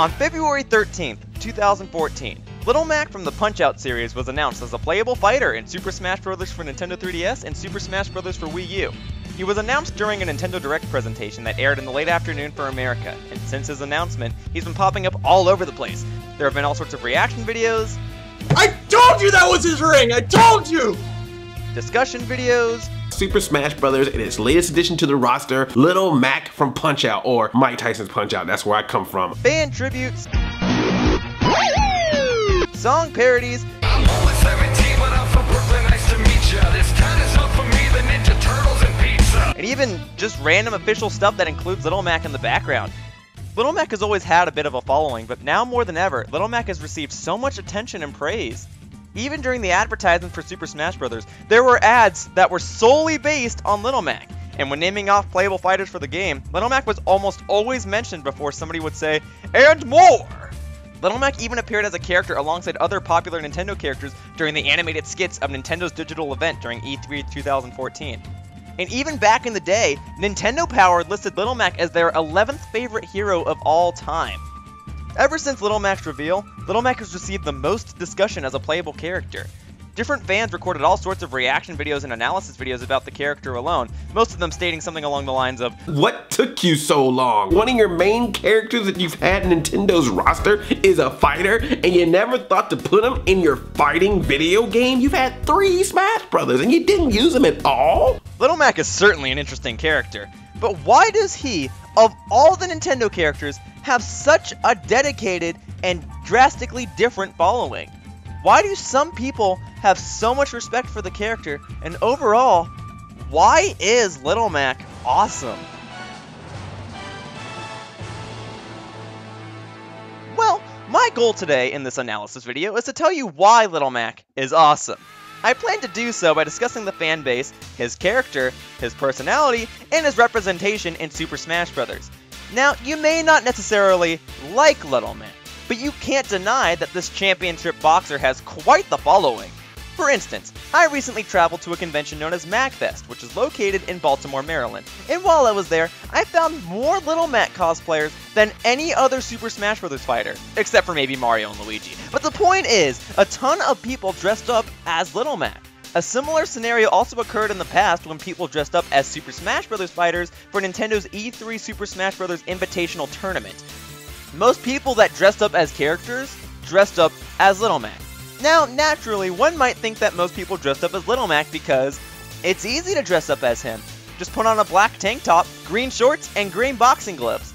On February 13th, 2014, Little Mac from the Punch-Out series was announced as a playable fighter in Super Smash Bros. For Nintendo 3DS and Super Smash Bros. For Wii U. He was announced during a Nintendo Direct presentation that aired in the late afternoon for America, and since his announcement, he's been popping up all over the place. There have been all sorts of reaction videos. I told you that was his ring! I told you! Discussion videos. Super Smash Bros. In its latest addition to the roster, Little Mac from Punch-Out, or Mike Tyson's Punch-Out, that's where I come from. Fan tributes. Song parodies. I'm only 17, but I'm from Brooklyn, nice to meet ya. This town is home for me, the Ninja Turtles and pizza. And even just random official stuff that includes Little Mac in the background. Little Mac has always had a bit of a following, but now more than ever, Little Mac has received so much attention and praise. Even during the advertisement for Super Smash Bros., there were ads that were solely based on Little Mac. And when naming off playable fighters for the game, Little Mac was almost always mentioned before somebody would say, "and more!" Little Mac even appeared as a character alongside other popular Nintendo characters during the animated skits of Nintendo's digital event during E3 2014. And even back in the day, Nintendo Power listed Little Mac as their 11th favorite hero of all time. Ever since Little Mac's reveal, Little Mac has received the most discussion as a playable character. Different fans recorded all sorts of reaction videos and analysis videos about the character alone, most of them stating something along the lines of, "What took you so long? One of your main characters that you've had in Nintendo's roster is a fighter, and you never thought to put him in your fighting video game? You've had 3 Smash Brothers, and you didn't use him at all?" Little Mac is certainly an interesting character, but why does he, of all the Nintendo characters, have such a dedicated and drastically different following? Why do some people have so much respect for the character, and overall, why is Little Mac awesome? Well, my goal today in this analysis video is to tell you why Little Mac is awesome. I plan to do so by discussing the fan base, his character, his personality, and his representation in Super Smash Bros. Now, you may not necessarily like Little Mac, but you can't deny that this championship boxer has quite the following. For instance, I recently traveled to a convention known as MagFest, which is located in Baltimore, Maryland, and while I was there, I found more Little Mac cosplayers than any other Super Smash Bros. Fighter, except for maybe Mario and Luigi. But the point is, a ton of people dressed up as Little Mac. A similar scenario also occurred in the past when people dressed up as Super Smash Bros. Fighters for Nintendo's E3 Super Smash Bros. Invitational Tournament. Most people that dressed up as characters dressed up as Little Mac. Now, naturally, one might think that most people dressed up as Little Mac because it's easy to dress up as him. Just put on a black tank top, green shorts, and green boxing gloves.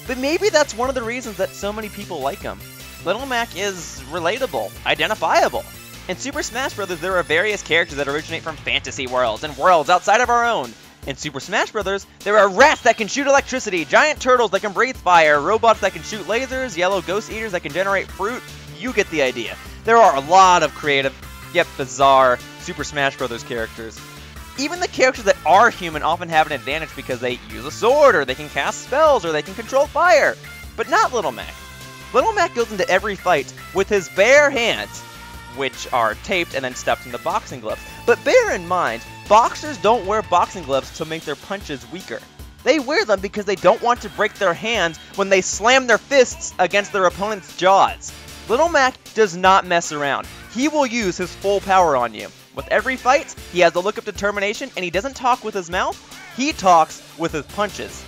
But maybe that's one of the reasons that so many people like him. Little Mac is relatable, identifiable. In Super Smash Bros., there are various characters that originate from fantasy worlds and worlds outside of our own. In Super Smash Bros., there are rats that can shoot electricity, giant turtles that can breathe fire, robots that can shoot lasers, yellow ghost eaters that can generate fruit. You get the idea. There are a lot of creative, yet bizarre, Super Smash Bros. Characters. Even the characters that are human often have an advantage because they use a sword, or they can cast spells, or they can control fire. But not Little Mac. Little Mac goes into every fight with his bare hands, which are taped and then stuffed into boxing gloves. But bear in mind, boxers don't wear boxing gloves to make their punches weaker. They wear them because they don't want to break their hands when they slam their fists against their opponent's jaws. Little Mac does not mess around. He will use his full power on you. With every fight, he has a look of determination, and he doesn't talk with his mouth, he talks with his punches.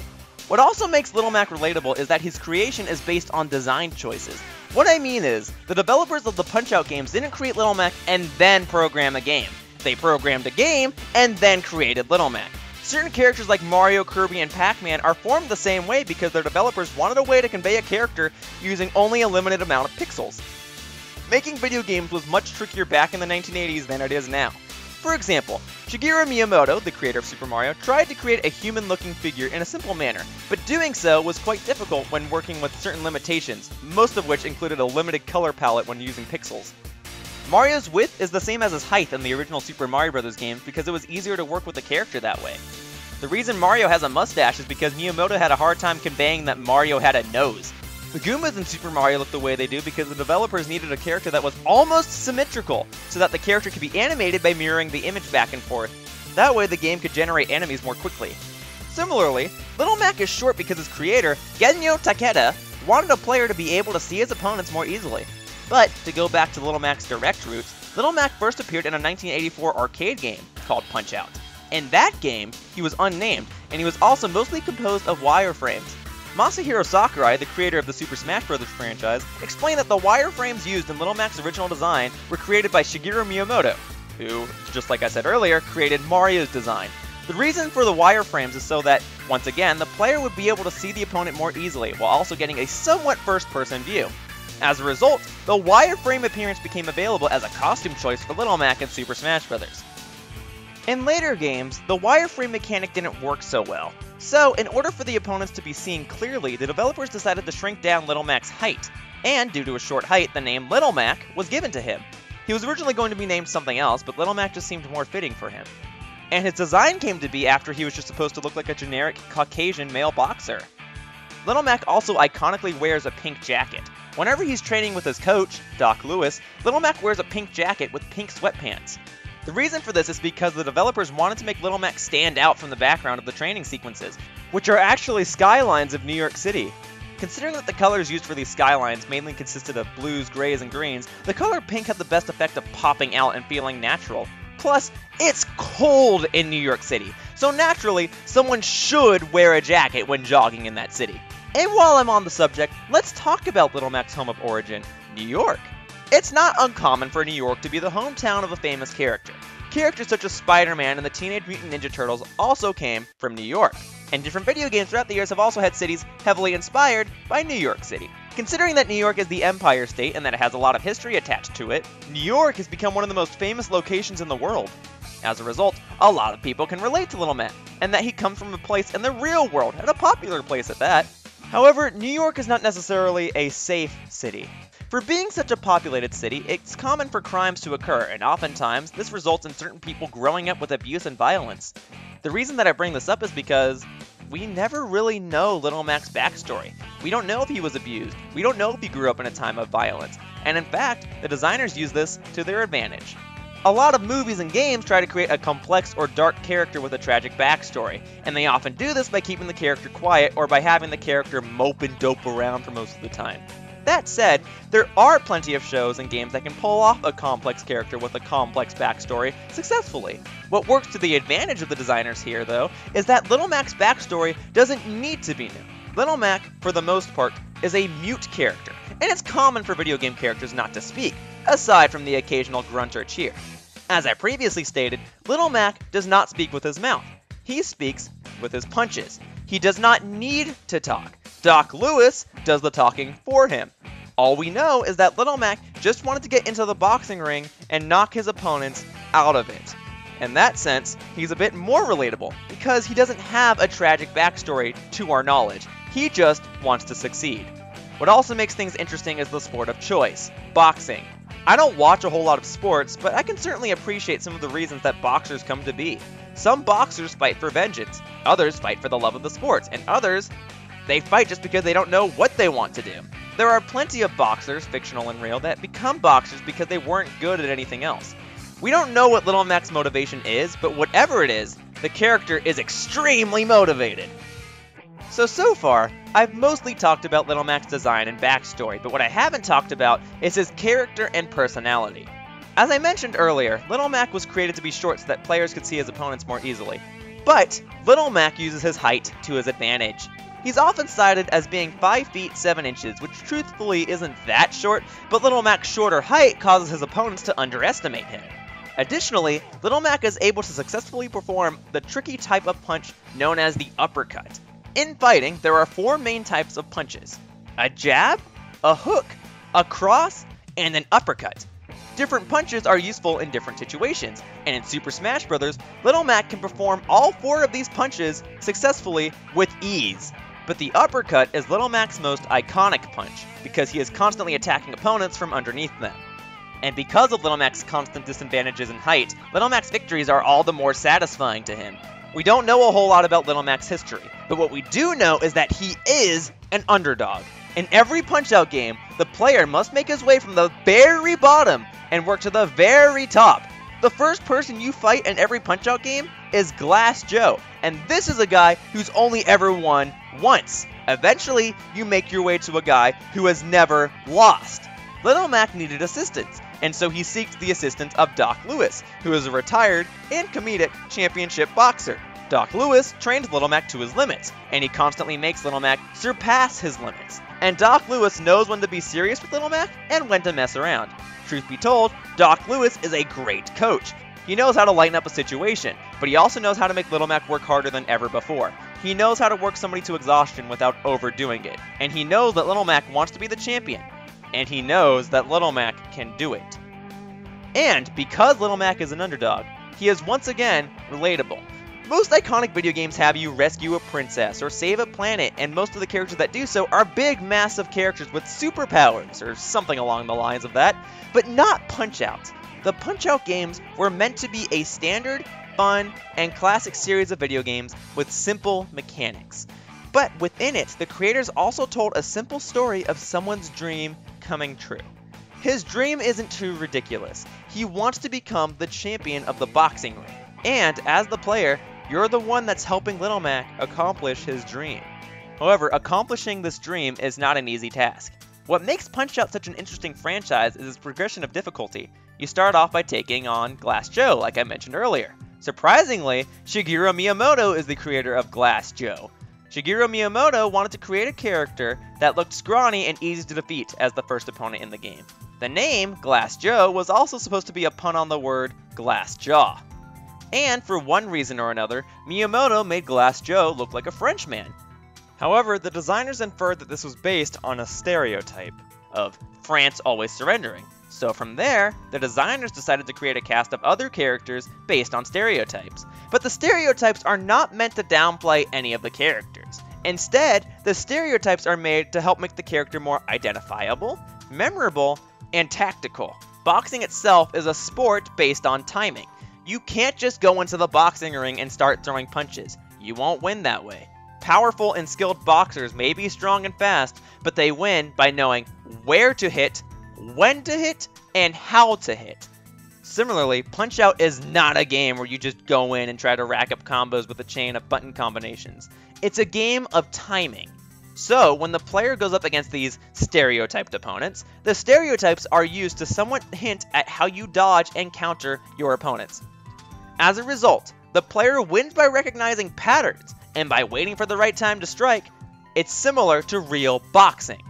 What also makes Little Mac relatable is that his creation is based on design choices. What I mean is, the developers of the Punch-Out games didn't create Little Mac and then program a game. They programmed a game and then created Little Mac. Certain characters like Mario, Kirby, and Pac-Man are formed the same way because their developers wanted a way to convey a character using only a limited amount of pixels. Making video games was much trickier back in the 1980s than it is now. For example, Shigeru Miyamoto, the creator of Super Mario, tried to create a human-looking figure in a simple manner, but doing so was quite difficult when working with certain limitations, most of which included a limited color palette when using pixels. Mario's width is the same as his height in the original Super Mario Bros. Games because it was easier to work with the character that way. The reason Mario has a mustache is because Miyamoto had a hard time conveying that Mario had a nose. The Goombas in Super Mario look the way they do because the developers needed a character that was almost symmetrical, so that the character could be animated by mirroring the image back and forth. That way the game could generate enemies more quickly. Similarly, Little Mac is short because his creator, Genyo Takeda, wanted a player to be able to see his opponents more easily. But, to go back to Little Mac's direct roots, Little Mac first appeared in a 1984 arcade game called Punch-Out! In that game, he was unnamed, and he was also mostly composed of wireframes. Masahiro Sakurai, the creator of the Super Smash Bros. Franchise, explained that the wireframes used in Little Mac's original design were created by Shigeru Miyamoto, who, just like I said earlier, created Mario's design. The reason for the wireframes is so that, once again, the player would be able to see the opponent more easily, while also getting a somewhat first-person view. As a result, the wireframe appearance became available as a costume choice for Little Mac in Super Smash Bros. In later games, the wireframe mechanic didn't work so well, so in order for the opponents to be seen clearly, the developers decided to shrink down Little Mac's height, and due to his short height, the name Little Mac was given to him. He was originally going to be named something else, but Little Mac just seemed more fitting for him. And his design came to be after he was just supposed to look like a generic Caucasian male boxer. Little Mac also iconically wears a pink jacket. Whenever he's training with his coach, Doc Lewis, Little Mac wears a pink jacket with pink sweatpants. The reason for this is because the developers wanted to make Little Mac stand out from the background of the training sequences, which are actually skylines of New York City. Considering that the colors used for these skylines mainly consisted of blues, grays, and greens, the color pink had the best effect of popping out and feeling natural. Plus, it's cold in New York City, so naturally, someone should wear a jacket when jogging in that city. And while I'm on the subject, let's talk about Little Mac's home of origin, New York. It's not uncommon for New York to be the hometown of a famous character. Characters such as Spider-Man and the Teenage Mutant Ninja Turtles also came from New York. And different video games throughout the years have also had cities heavily inspired by New York City. Considering that New York is the Empire State and that it has a lot of history attached to it, New York has become one of the most famous locations in the world. As a result, a lot of people can relate to Little Mac, and that he comes from a place in the real world, and a popular place at that. However, New York is not necessarily a safe city. For being such a populated city, it's common for crimes to occur, and oftentimes, this results in certain people growing up with abuse and violence. The reason that I bring this up is because we never really know Little Mac's backstory. We don't know if he was abused, we don't know if he grew up in a time of violence, and in fact, the designers use this to their advantage. A lot of movies and games try to create a complex or dark character with a tragic backstory, and they often do this by keeping the character quiet or by having the character mope and dope around for most of the time. That said, there are plenty of shows and games that can pull off a complex character with a complex backstory successfully. What works to the advantage of the designers here, though, is that Little Mac's backstory doesn't need to be new. Little Mac, for the most part, is a mute character, and it's common for video game characters not to speak, aside from the occasional grunt or cheer. As I previously stated, Little Mac does not speak with his mouth. He speaks with his punches. He does not need to talk. Doc Lewis does the talking for him. All we know is that Little Mac just wanted to get into the boxing ring and knock his opponents out of it. In that sense, he's a bit more relatable, because he doesn't have a tragic backstory to our knowledge. He just wants to succeed. What also makes things interesting is the sport of choice, boxing. I don't watch a whole lot of sports, but I can certainly appreciate some of the reasons that boxers come to be. Some boxers fight for vengeance, others fight for the love of the sport, and others, they fight just because they don't know what they want to do. There are plenty of boxers, fictional and real, that become boxers because they weren't good at anything else. We don't know what Little Mac's motivation is, but whatever it is, the character is extremely motivated. So far, I've mostly talked about Little Mac's design and backstory, but what I haven't talked about is his character and personality. As I mentioned earlier, Little Mac was created to be short so that players could see his opponents more easily. But Little Mac uses his height to his advantage. He's often cited as being 5 feet 7 inches, which truthfully isn't that short, but Little Mac's shorter height causes his opponents to underestimate him. Additionally, Little Mac is able to successfully perform the tricky type of punch known as the uppercut. In fighting, there are 4 main types of punches: a jab, a hook, a cross, and an uppercut. Different punches are useful in different situations, and in Super Smash Bros., Little Mac can perform all 4 of these punches successfully with ease. But the uppercut is Little Mac's most iconic punch, because he is constantly attacking opponents from underneath them. And because of Little Mac's constant disadvantages in height, Little Mac's victories are all the more satisfying to him. We don't know a whole lot about Little Mac's history, but what we do know is that he is an underdog. In every Punch-Out game, the player must make his way from the very bottom and work to the very top. The first person you fight in every Punch-Out game is Glass Joe, and this is a guy who's only ever won once. Eventually, you make your way to a guy who has never lost. Little Mac needed assistance, and so he seeks the assistance of Doc Lewis, who is a retired and comedic championship boxer. Doc Lewis trains Little Mac to his limits, and he constantly makes Little Mac surpass his limits. And Doc Lewis knows when to be serious with Little Mac and when to mess around. Truth be told, Doc Lewis is a great coach. He knows how to lighten up a situation, but he also knows how to make Little Mac work harder than ever before. He knows how to work somebody to exhaustion without overdoing it, and he knows that Little Mac wants to be the champion, and he knows that Little Mac can do it. And because Little Mac is an underdog, he is once again relatable. Most iconic video games have you rescue a princess or save a planet, and most of the characters that do so are big, massive characters with superpowers, or something along the lines of that, but not Punch-Outs. The Punch-Out games were meant to be a standard, fun, and classic series of video games with simple mechanics. But within it, the creators also told a simple story of someone's dream coming true. His dream isn't too ridiculous. He wants to become the champion of the boxing ring. And as the player, you're the one that's helping Little Mac accomplish his dream. However, accomplishing this dream is not an easy task. What makes Punch-Out such an interesting franchise is its progression of difficulty. You start off by taking on Glass Joe, like I mentioned earlier. Surprisingly, Shigeru Miyamoto is the creator of Glass Joe. Shigeru Miyamoto wanted to create a character that looked scrawny and easy to defeat as the first opponent in the game. The name, Glass Joe, was also supposed to be a pun on the word Glass Jaw. And for one reason or another, Miyamoto made Glass Joe look like a Frenchman. However, the designers inferred that this was based on a stereotype of France always surrendering. So from there, the designers decided to create a cast of other characters based on stereotypes. But the stereotypes are not meant to downplay any of the characters. Instead, the stereotypes are made to help make the character more identifiable, memorable, and tactical. Boxing itself is a sport based on timing. You can't just go into the boxing ring and start throwing punches. You won't win that way. Powerful and skilled boxers may be strong and fast, but they win by knowing where to hit, when to hit, and how to hit. Similarly, Punch-Out is not a game where you just go in and try to rack up combos with a chain of button combinations. It's a game of timing. So, when the player goes up against these stereotyped opponents, the stereotypes are used to somewhat hint at how you dodge and counter your opponents. As a result, the player wins by recognizing patterns, and by waiting for the right time to strike. It's similar to real boxing.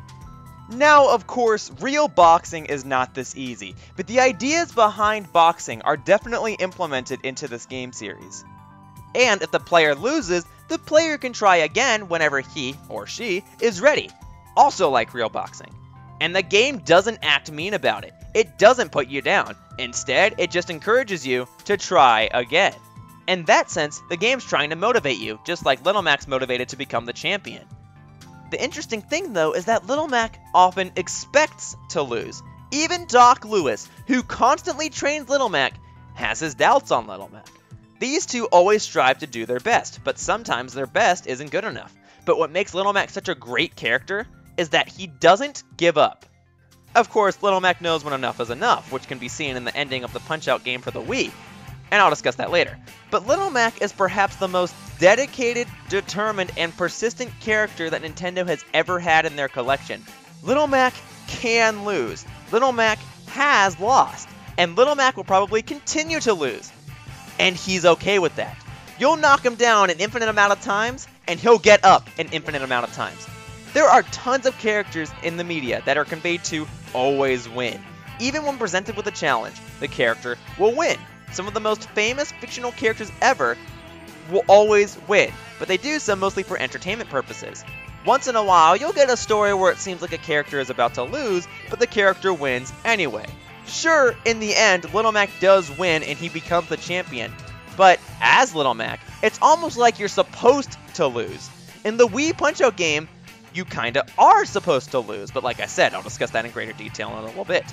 Now, of course, real boxing is not this easy, but the ideas behind boxing are definitely implemented into this game series. And if the player loses, the player can try again whenever he or she is ready, also like real boxing. And the game doesn't act mean about it. It doesn't put you down. Instead, it just encourages you to try again. In that sense, the game's trying to motivate you, just like Little Mac's motivated to become the champion. The interesting thing, though, is that Little Mac often expects to lose. Even Doc Lewis, who constantly trains Little Mac, has his doubts on Little Mac. These two always strive to do their best, but sometimes their best isn't good enough. But what makes Little Mac such a great character is that he doesn't give up. Of course, Little Mac knows when enough is enough, which can be seen in the ending of the Punch-Out game for the Wii, and I'll discuss that later. But Little Mac is perhaps the most dedicated, determined, and persistent character that Nintendo has ever had in their collection. Little Mac can lose. Little Mac has lost. And Little Mac will probably continue to lose. And he's okay with that. You'll knock him down an infinite amount of times, and he'll get up an infinite amount of times. There are tons of characters in the media that are conveyed to always win. Even when presented with a challenge, the character will win. Some of the most famous fictional characters ever will always win, but they do so mostly for entertainment purposes. Once in a while, you'll get a story where it seems like a character is about to lose, but the character wins anyway. Sure, in the end, Little Mac does win and he becomes the champion, but as Little Mac, it's almost like you're supposed to lose. In the Wii Punch-Out game, you kinda are supposed to lose, but like I said, I'll discuss that in greater detail in a little bit.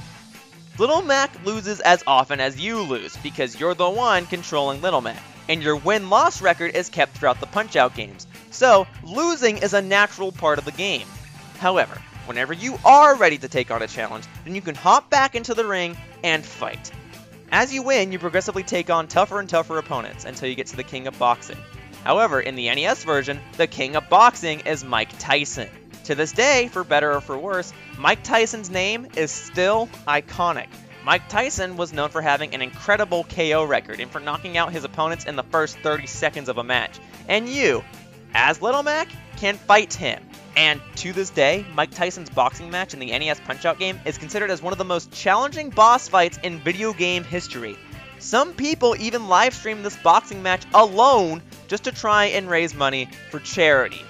Little Mac loses as often as you lose, because you're the one controlling Little Mac, and your win-loss record is kept throughout the Punch-Out games, so losing is a natural part of the game. However, whenever you are ready to take on a challenge, then you can hop back into the ring and fight. As you win, you progressively take on tougher and tougher opponents until you get to the King of Boxing. However, in the NES version, the king of boxing is Mike Tyson. To this day, for better or for worse, Mike Tyson's name is still iconic. Mike Tyson was known for having an incredible KO record and for knocking out his opponents in the first 30 seconds of a match. And you, as Little Mac, can fight him. And to this day, Mike Tyson's boxing match in the NES Punch-Out game is considered as one of the most challenging boss fights in video game history. Some people even live stream this boxing match alone just to try and raise money for charity.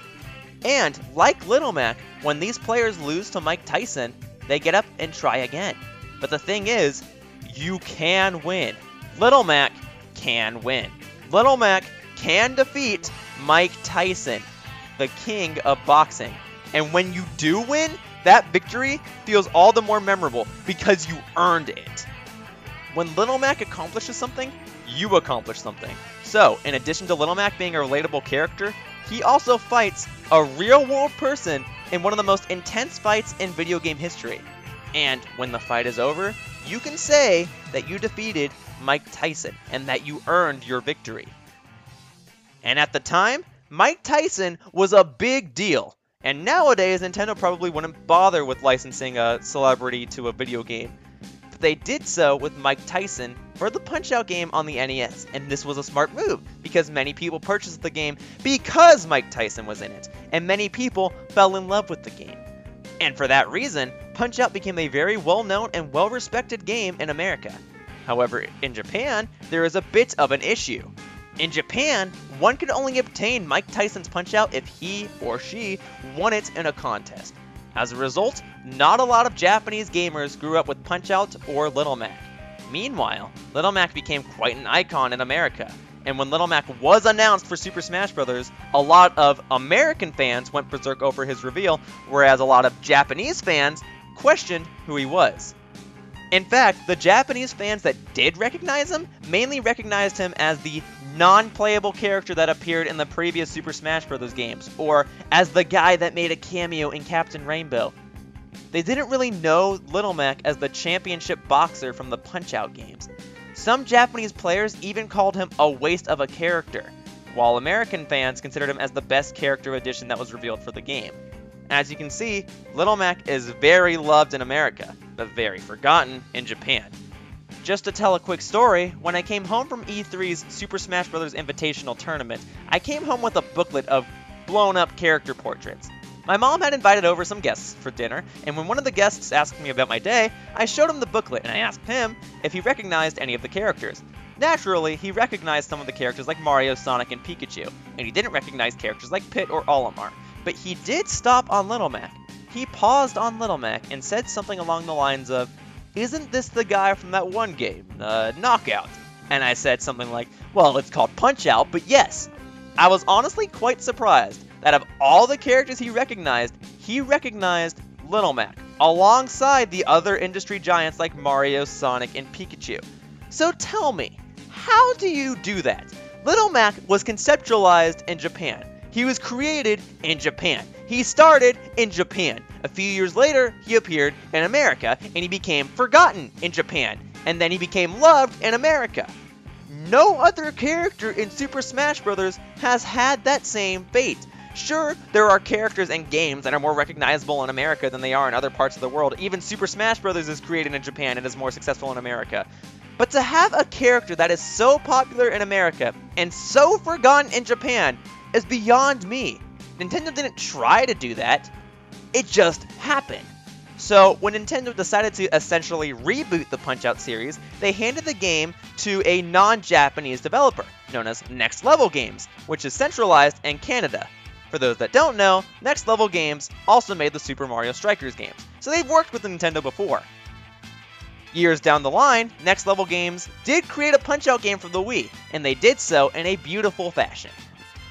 And like Little Mac, when these players lose to Mike Tyson, they get up and try again. But the thing is, you can win. Little Mac can win. Little Mac can defeat Mike Tyson, the king of boxing. And when you do win, that victory feels all the more memorable because you earned it. When Little Mac accomplishes something, you accomplish something. So, in addition to Little Mac being a relatable character, he also fights a real-world person in one of the most intense fights in video game history. And when the fight is over, you can say that you defeated Mike Tyson and that you earned your victory. And at the time, Mike Tyson was a big deal. And nowadays, Nintendo probably wouldn't bother with licensing a celebrity to a video game. But they did so with Mike Tyson for the Punch-Out game on the NES, and this was a smart move, because many people purchased the game because Mike Tyson was in it, and many people fell in love with the game. And for that reason, Punch-Out became a very well-known and well-respected game in America. However, in Japan, there is a bit of an issue. In Japan, one could only obtain Mike Tyson's Punch-Out if he or she won it in a contest. As a result, not a lot of Japanese gamers grew up with Punch-Out or Little Mac. Meanwhile, Little Mac became quite an icon in America, and when Little Mac was announced for Super Smash Bros., a lot of American fans went berserk over his reveal, whereas a lot of Japanese fans questioned who he was. In fact, the Japanese fans that did recognize him mainly recognized him as the non-playable character that appeared in the previous Super Smash Bros. Games, or as the guy that made a cameo in Captain Rainbow. They didn't really know Little Mac as the championship boxer from the Punch-Out games. Some Japanese players even called him a waste of a character, while American fans considered him as the best character addition that was revealed for the game. As you can see, Little Mac is very loved in America, but very forgotten in Japan. Just to tell a quick story, when I came home from E3's Super Smash Bros. Invitational Tournament, I came home with a booklet of blown-up character portraits. My mom had invited over some guests for dinner, and when one of the guests asked me about my day, I showed him the booklet and I asked him if he recognized any of the characters. Naturally, he recognized some of the characters like Mario, Sonic, and Pikachu, and he didn't recognize characters like Pit or Olimar. But he did stop on Little Mac. He paused on Little Mac and said something along the lines of, "Isn't this the guy from that one game, Knockout?" And I said something like, "Well, it's called Punch-Out, but yes." I was honestly quite surprised that of all the characters he recognized Little Mac, alongside the other industry giants like Mario, Sonic, and Pikachu. So tell me, how do you do that? Little Mac was conceptualized in Japan. He was created in Japan. He started in Japan. A few years later, he appeared in America, and he became forgotten in Japan. And then he became loved in America. No other character in Super Smash Bros. Has had that same fate. Sure, there are characters and games that are more recognizable in America than they are in other parts of the world. Even Super Smash Bros. Is created in Japan and is more successful in America. But to have a character that is so popular in America and so forgotten in Japan is beyond me. Nintendo didn't try to do that. It just happened. So when Nintendo decided to essentially reboot the Punch-Out series, they handed the game to a non-Japanese developer known as Next Level Games, which is centralized in Canada. For those that don't know, Next Level Games also made the Super Mario Strikers games, so they've worked with Nintendo before. Years down the line, Next Level Games did create a Punch-Out game for the Wii, and they did so in a beautiful fashion.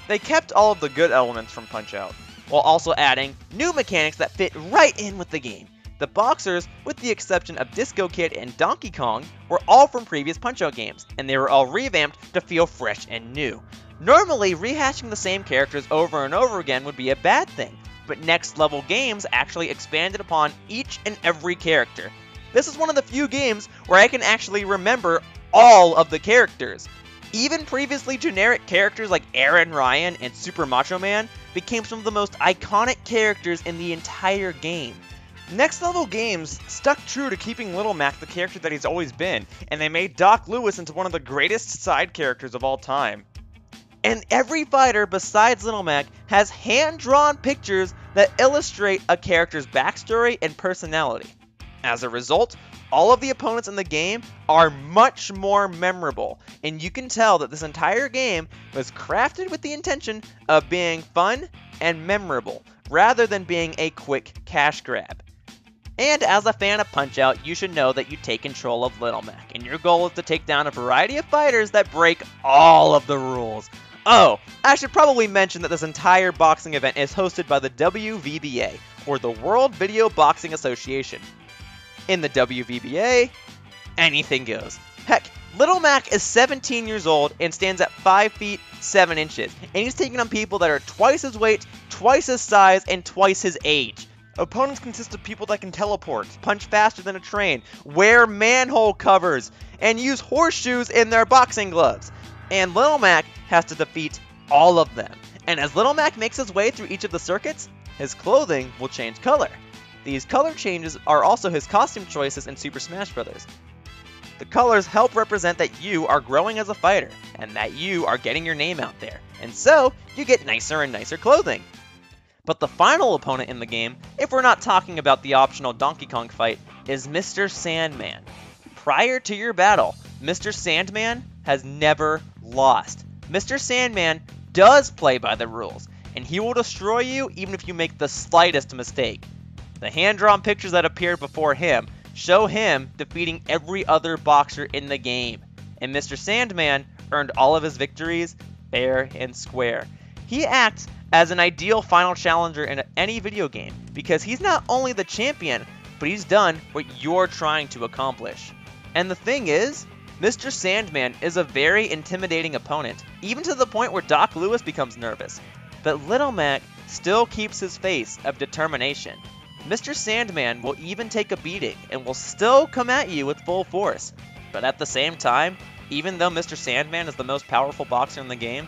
They kept all of the good elements from Punch-Out, while also adding new mechanics that fit right in with the game. The boxers, with the exception of Disco Kid and Donkey Kong, were all from previous Punch-Out games, and they were all revamped to feel fresh and new. Normally, rehashing the same characters over and over again would be a bad thing, but Next Level Games actually expanded upon each and every character. This is one of the few games where I can actually remember all of the characters. Even previously generic characters like Aaron Ryan and Super Macho Man became some of the most iconic characters in the entire game. Next Level Games stuck true to keeping Little Mac the character that he's always been, and they made Doc Lewis into one of the greatest side characters of all time. And every fighter besides Little Mac has hand-drawn pictures that illustrate a character's backstory and personality. As a result, all of the opponents in the game are much more memorable, and you can tell that this entire game was crafted with the intention of being fun and memorable, rather than being a quick cash grab. And as a fan of Punch-Out, you should know that you take control of Little Mac, and your goal is to take down a variety of fighters that break all of the rules. Oh, I should probably mention that this entire boxing event is hosted by the WVBA, or the World Video Boxing Association. In the WVBA, anything goes. Heck, Little Mac is 17 years old and stands at 5 feet 7 inches, and he's taking on people that are twice his weight, twice his size, and twice his age. Opponents consist of people that can teleport, punch faster than a train, wear manhole covers, and use horseshoes in their boxing gloves. And Little Mac has to defeat all of them. And as Little Mac makes his way through each of the circuits, his clothing will change color. These color changes are also his costume choices in Super Smash Bros. The colors help represent that you are growing as a fighter, and that you are getting your name out there, and so you get nicer and nicer clothing. But the final opponent in the game, if we're not talking about the optional Donkey Kong fight, is Mr. Sandman. Prior to your battle, Mr. Sandman has never lost. Mr. Sandman does play by the rules, and he will destroy you even if you make the slightest mistake. The hand-drawn pictures that appeared before him show him defeating every other boxer in the game, and Mr. Sandman earned all of his victories fair and square. He acts as an ideal final challenger in any video game because he's not only the champion, but he's done what you're trying to accomplish. And the thing is, Mr. Sandman is a very intimidating opponent, even to the point where Doc Lewis becomes nervous. But Little Mac still keeps his face of determination. Mr. Sandman will even take a beating and will still come at you with full force. But at the same time, even though Mr. Sandman is the most powerful boxer in the game,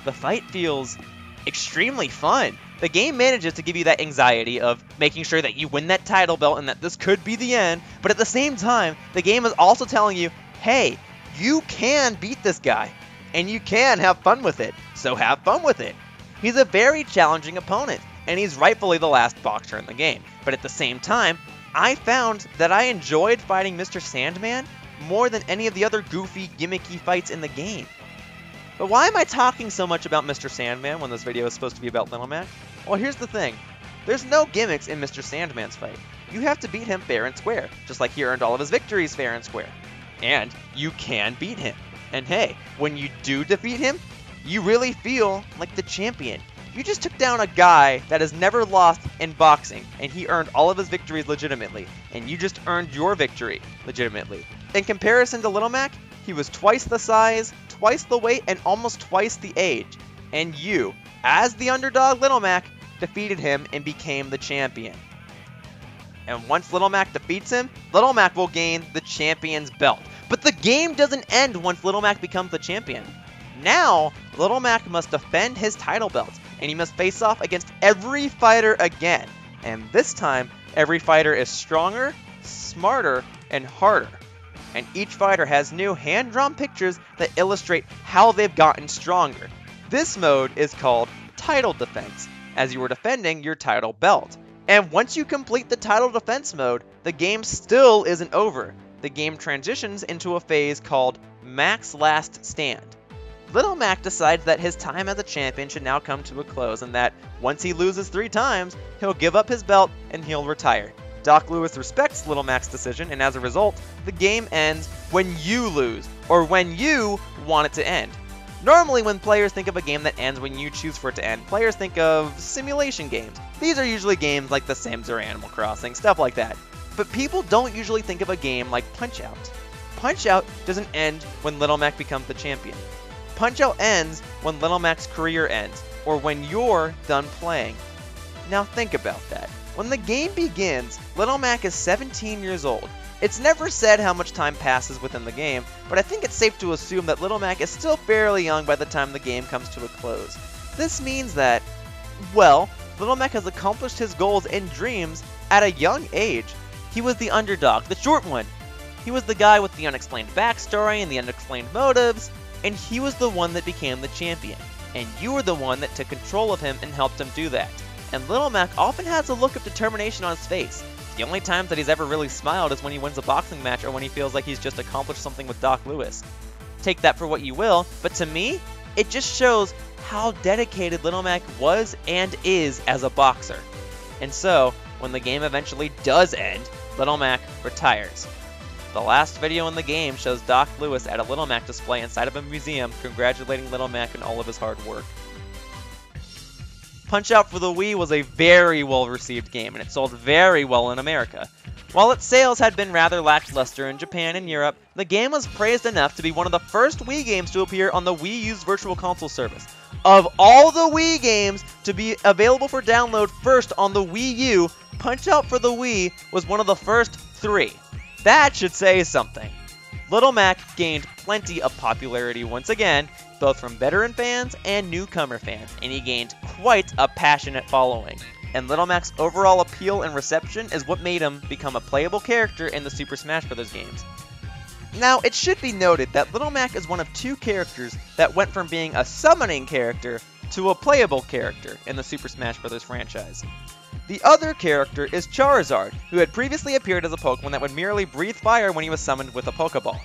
the fight feels extremely fun. The game manages to give you that anxiety of making sure that you win that title belt and that this could be the end, but at the same time, the game is also telling you, hey, you can beat this guy, and you can have fun with it, so have fun with it. He's a very challenging opponent, and he's rightfully the last boxer in the game, but at the same time, I found that I enjoyed fighting Mr. Sandman more than any of the other goofy, gimmicky fights in the game. But why am I talking so much about Mr. Sandman when this video is supposed to be about Little Mac? Well, here's the thing. There's no gimmicks in Mr. Sandman's fight. You have to beat him fair and square, just like he earned all of his victories fair and square. And you can beat him. And hey, when you do defeat him, you really feel like the champion. You just took down a guy that has never lost in boxing, and he earned all of his victories legitimately, and you just earned your victory legitimately. In comparison to Little Mac, he was twice the size, twice the weight, and almost twice the age. And you, as the underdog Little Mac, defeated him and became the champion. And once Little Mac defeats him, Little Mac will gain the champion's belt. But the game doesn't end once Little Mac becomes the champion. Now, Little Mac must defend his title belt, and he must face off against every fighter again. And this time, every fighter is stronger, smarter, and harder. And each fighter has new hand-drawn pictures that illustrate how they've gotten stronger. This mode is called Title Defense, as you are defending your title belt. And once you complete the title defense mode, the game still isn't over. The game transitions into a phase called Mac's Last Stand. Little Mac decides that his time as a champion should now come to a close, and that once he loses 3 times, he'll give up his belt and he'll retire. Doc Lewis respects Little Mac's decision, and as a result, the game ends when you lose, or when you want it to end. Normally, when players think of a game that ends when you choose for it to end, players think of simulation games. These are usually games like The Sims or Animal Crossing, stuff like that. But people don't usually think of a game like Punch-Out. Punch-Out doesn't end when Little Mac becomes the champion. Punch-Out ends when Little Mac's career ends, or when you're done playing. Now think about that. When the game begins, Little Mac is 17 years old. It's never said how much time passes within the game, but I think it's safe to assume that Little Mac is still fairly young by the time the game comes to a close. This means that, well, Little Mac has accomplished his goals and dreams at a young age. He was the underdog, the short one. He was the guy with the unexplained backstory and the unexplained motives, and he was the one that became the champion. And you were the one that took control of him and helped him do that. And Little Mac often has a look of determination on his face. The only times that he's ever really smiled is when he wins a boxing match or when he feels like he's just accomplished something with Doc Lewis. Take that for what you will, but to me, it just shows how dedicated Little Mac was and is as a boxer. And so, when the game eventually does end, Little Mac retires. The last video in the game shows Doc Lewis at a Little Mac display inside of a museum congratulating Little Mac on all of his hard work. Punch-Out for the Wii was a very well-received game, and it sold very well in America. While its sales had been rather lackluster in Japan and Europe, the game was praised enough to be one of the first Wii games to appear on the Wii U's Virtual Console service. Of all the Wii games to be available for download first on the Wii U, Punch-Out for the Wii was one of the first 3. That should say something. Little Mac gained plenty of popularity once again, both from veteran fans and newcomer fans, and he gained quite a passionate following. And Little Mac's overall appeal and reception is what made him become a playable character in the Super Smash Bros. Games. Now, it should be noted that Little Mac is one of 2 characters that went from being a summoning character to a playable character in the Super Smash Bros. Franchise. The other character is Charizard, who had previously appeared as a Pokemon that would merely breathe fire when he was summoned with a Pokeball.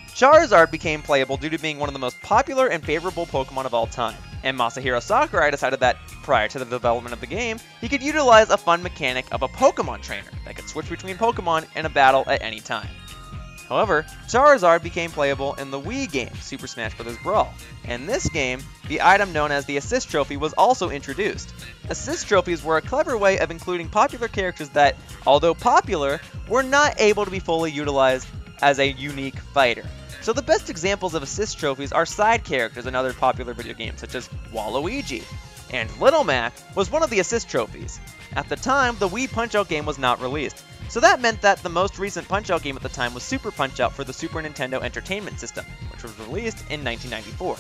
Charizard became playable due to being one of the most popular and favorable Pokemon of all time, and Masahiro Sakurai decided that, prior to the development of the game, he could utilize a fun mechanic of a Pokemon trainer that could switch between Pokemon in a battle at any time. However, Charizard became playable in the Wii game, Super Smash Bros. Brawl. In this game, the item known as the Assist Trophy was also introduced. Assist Trophies were a clever way of including popular characters that, although popular, were not able to be fully utilized as a unique fighter. So the best examples of Assist Trophies are side characters in other popular video games, such as Waluigi. And Little Mac was one of the Assist Trophies. At the time, the Wii Punch-Out game was not released, so that meant that the most recent Punch-Out game at the time was Super Punch-Out for the Super Nintendo Entertainment System, which was released in 1994.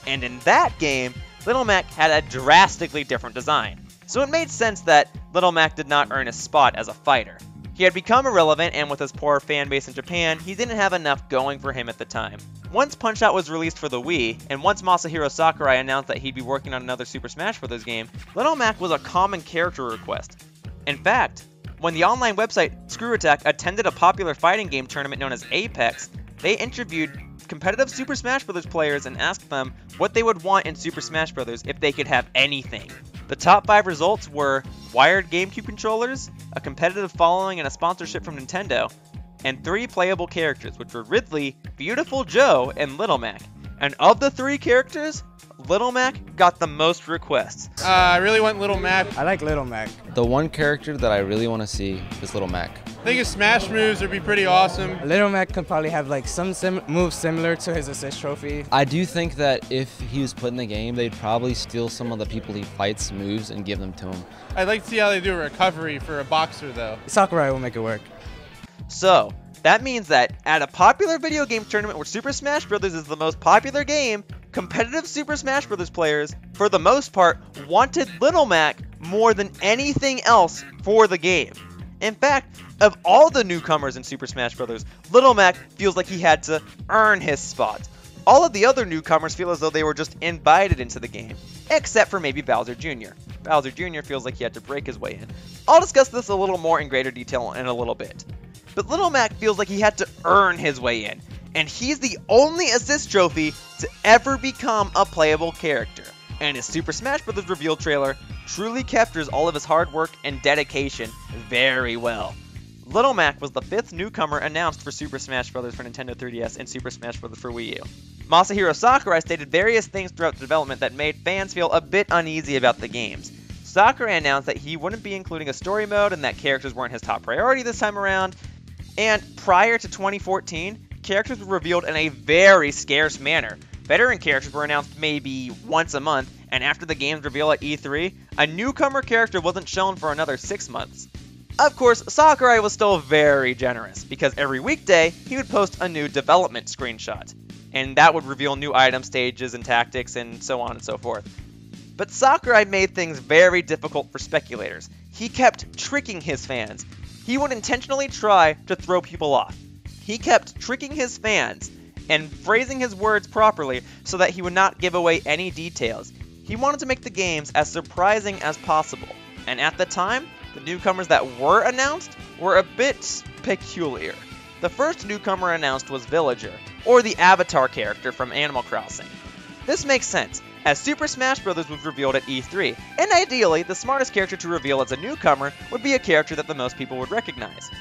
And in that game, Little Mac had a drastically different design, so it made sense that Little Mac did not earn a spot as a fighter. He had become irrelevant, and with his poor fanbase in Japan, he didn't have enough going for him at the time. Once Punch-Out was released for the Wii, and once Masahiro Sakurai announced that he'd be working on another Super Smash Bros. Game, Little Mac was a common character request. In fact, when the online website Screw Attack attended a popular fighting game tournament known as Apex, they interviewed competitive Super Smash Bros. Players and asked them what they would want in Super Smash Bros. If they could have anything. The top 5 results were wired GameCube controllers, a competitive following and a sponsorship from Nintendo, and 3 playable characters, which were Ridley, Beautiful Joe, and Little Mac. And of the 3 characters, Little Mac got the most requests. I really want Little Mac. I like Little Mac. The one character that I really want to see is Little Mac. I think his smash moves would be pretty awesome. Little Mac could probably have like some moves similar to his Assist Trophy. I do think that if he was put in the game, they'd probably steal some of the people he fights moves and give them to him. I'd like to see how they do a recovery for a boxer, though. Sakurai will make it work. So, that means that at a popular video game tournament where Super Smash Bros. Is the most popular game, competitive Super Smash Bros. Players, for the most part, wanted Little Mac more than anything else for the game. In fact, of all the newcomers in Super Smash Bros., Little Mac feels like he had to earn his spot. All of the other newcomers feel as though they were just invited into the game, except for maybe Bowser Jr. Bowser Jr. feels like he had to break his way in. I'll discuss this a little more in greater detail in a little bit. But Little Mac feels like he had to earn his way in, and he's the only Assist Trophy to ever become a playable character. And his Super Smash Bros. Reveal trailer truly captures all of his hard work and dedication very well. Little Mac was the 5th newcomer announced for Super Smash Bros. For Nintendo 3DS and Super Smash Bros. For Wii U. Masahiro Sakurai stated various things throughout the development that made fans feel a bit uneasy about the games. Sakurai announced that he wouldn't be including a story mode and that characters weren't his top priority this time around. And prior to 2014, characters were revealed in a very scarce manner. Veteran characters were announced maybe once a month, and after the game's reveal at E3, a newcomer character wasn't shown for another 6 months. Of course, Sakurai was still very generous, because every weekday he would post a new development screenshot, and that would reveal new item stages and tactics and so on and so forth. But Sakurai made things very difficult for speculators. He kept tricking his fans. He would intentionally try to throw people off. He kept tricking his fans and phrasing his words properly so that he would not give away any details. He wanted to make the games as surprising as possible, and at the time, the newcomers that were announced were a bit peculiar. The first newcomer announced was Villager, or the avatar character from Animal Crossing. This makes sense, as Super Smash Bros. Was revealed at E3, and ideally, the smartest character to reveal as a newcomer would be a character that the most people would recognize.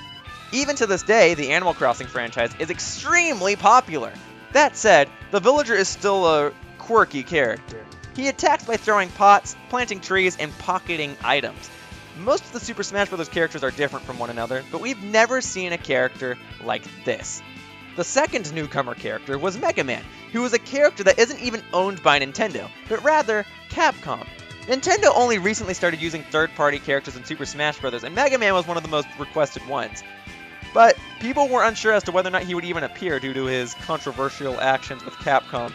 Even to this day, the Animal Crossing franchise is extremely popular. That said, the Villager is still a quirky character. He attacks by throwing pots, planting trees, and pocketing items. Most of the Super Smash Bros. Characters are different from one another, but we've never seen a character like this. The second newcomer character was Mega Man, who was a character that isn't even owned by Nintendo, but rather Capcom. Nintendo only recently started using third-party characters in Super Smash Bros., and Mega Man was one of the most requested ones. But people were unsure as to whether or not he would even appear due to his controversial actions with Capcom.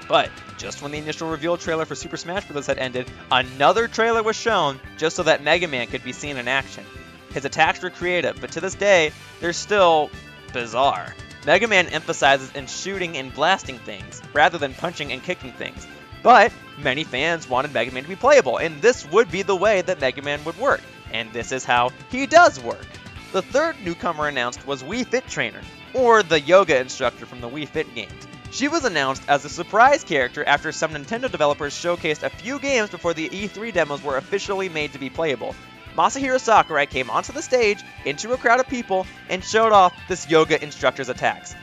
But just when the initial reveal trailer for Super Smash Bros. Had ended, another trailer was shown just so that Mega Man could be seen in action. His attacks were creative, but to this day, they're still bizarre. Mega Man emphasizes in shooting and blasting things, rather than punching and kicking things. But many fans wanted Mega Man to be playable, and this would be the way that Mega Man would work. And this is how he does work. The third newcomer announced was Wii Fit Trainer, or the yoga instructor from the Wii Fit games. She was announced as a surprise character after some Nintendo developers showcased a few games before the E3 demos were officially made to be playable. Masahiro Sakurai came onto the stage, into a crowd of people, and showed off this yoga instructor's attacks.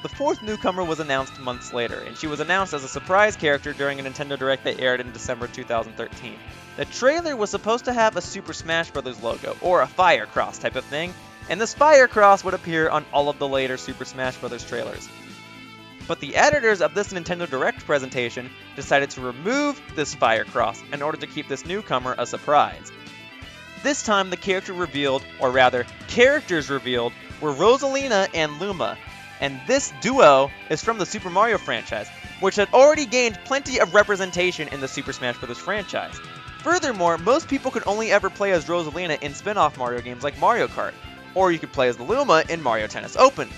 The fourth newcomer was announced months later, and she was announced as a surprise character during a Nintendo Direct that aired in December 2013. The trailer was supposed to have a Super Smash Bros. Logo, or a Fire Cross type of thing, and this Fire Cross would appear on all of the later Super Smash Bros. Trailers. But the editors of this Nintendo Direct presentation decided to remove this Fire Cross in order to keep this newcomer a surprise. This time the character revealed, or rather, characters revealed, were Rosalina and Luma, and this duo is from the Super Mario franchise, which had already gained plenty of representation in the Super Smash Bros. Franchise. Furthermore, most people could only ever play as Rosalina in spin-off Mario games like Mario Kart, or you could play as Luma in Mario Tennis Open.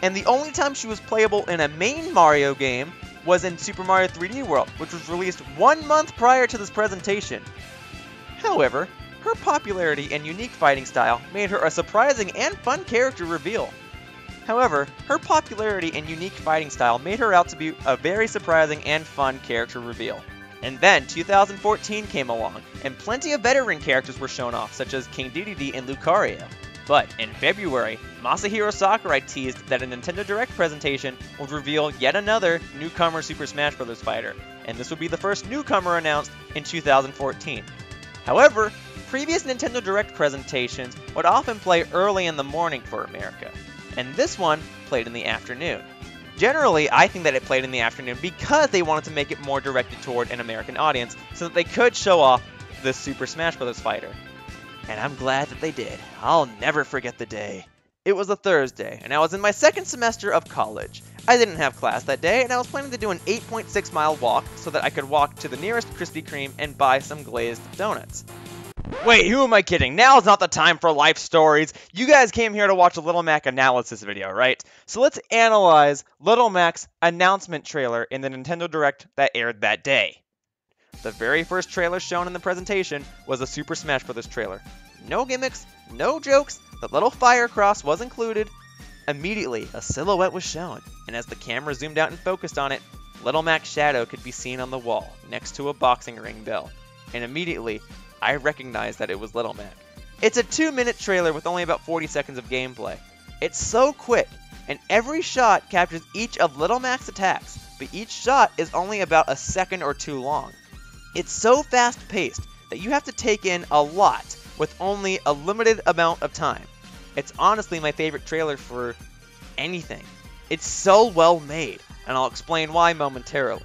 And the only time she was playable in a main Mario game was in Super Mario 3D World, which was released 1 month prior to this presentation. However, her popularity and unique fighting style made her a surprising and fun character reveal. However, her popularity and unique fighting style made her out to be a very surprising and fun character reveal. And then 2014 came along, and plenty of veteran characters were shown off, such as King Dedede and Lucario. But in February, Masahiro Sakurai teased that a Nintendo Direct presentation would reveal yet another newcomer Super Smash Bros. Fighter, and this would be the first newcomer announced in 2014. However, previous Nintendo Direct presentations would often play early in the morning for America, and this one played in the afternoon. Generally, I think that it played in the afternoon because they wanted to make it more directed toward an American audience so that they could show off this Super Smash Bros. Fighter. And I'm glad that they did. I'll never forget the day. It was a Thursday, and I was in my second semester of college. I didn't have class that day, and I was planning to do an 8.6-mile walk so that I could walk to the nearest Krispy Kreme and buy some glazed donuts. Wait, who am I kidding? Now's not the time for life stories. You guys came here to watch a Little Mac analysis video, right? So let's analyze Little Mac's announcement trailer in the Nintendo Direct that aired that day. The very first trailer shown in the presentation was a Super Smash Bros. Trailer. No gimmicks, no jokes, the little fire cross was included. Immediately, a silhouette was shown, and as the camera zoomed out and focused on it, Little Mac's shadow could be seen on the wall, next to a boxing ring bell. And immediately, I recognized that it was Little Mac. It's a 2-minute trailer with only about 40 seconds of gameplay. It's so quick, and every shot captures each of Little Mac's attacks, but each shot is only about a second or two long. It's so fast-paced that you have to take in a lot with only a limited amount of time. It's honestly my favorite trailer for anything. It's so well made, and I'll explain why momentarily.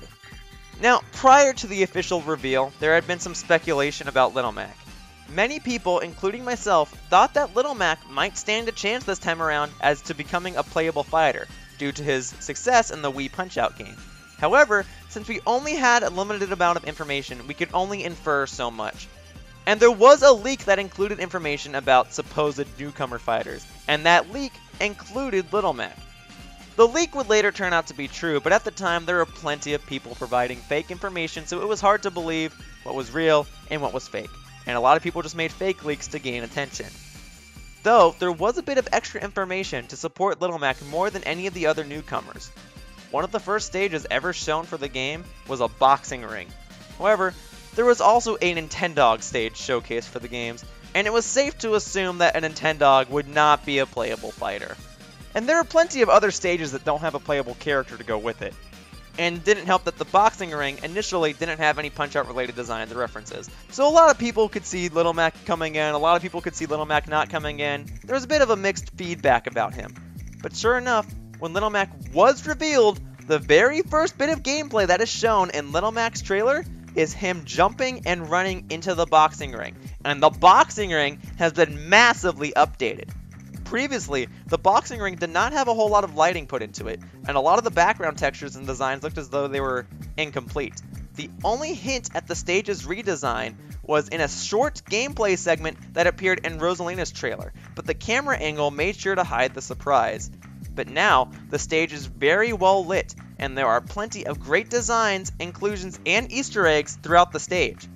Now, prior to the official reveal, there had been some speculation about Little Mac. Many people, including myself, thought that Little Mac might stand a chance this time around as to becoming a playable fighter, due to his success in the Wii Punch-Out game. However, since we only had a limited amount of information, we could only infer so much. And there was a leak that included information about supposed newcomer fighters, and that leak included Little Mac. The leak would later turn out to be true, but at the time there were plenty of people providing fake information, so it was hard to believe what was real and what was fake. And a lot of people just made fake leaks to gain attention. Though, there was a bit of extra information to support Little Mac more than any of the other newcomers. One of the first stages ever shown for the game was a boxing ring. However, there was also a Nintendog stage showcased for the games, and it was safe to assume that a Nintendog would not be a playable fighter. And there are plenty of other stages that don't have a playable character to go with it. And it didn't help that the boxing ring initially didn't have any Punch-Out related designs or references. So a lot of people could see Little Mac coming in, a lot of people could see Little Mac not coming in. There was a bit of a mixed feedback about him. But sure enough, when Little Mac was revealed, the very first bit of gameplay that is shown in Little Mac's trailer is him jumping and running into the boxing ring. And the boxing ring has been massively updated. Previously, the boxing ring did not have a whole lot of lighting put into it, and a lot of the background textures and designs looked as though they were incomplete. The only hint at the stage's redesign was in a short gameplay segment that appeared in Rosalina's trailer, but the camera angle made sure to hide the surprise. But now, the stage is very well lit, and there are plenty of great designs, inclusions, and Easter eggs throughout the stage.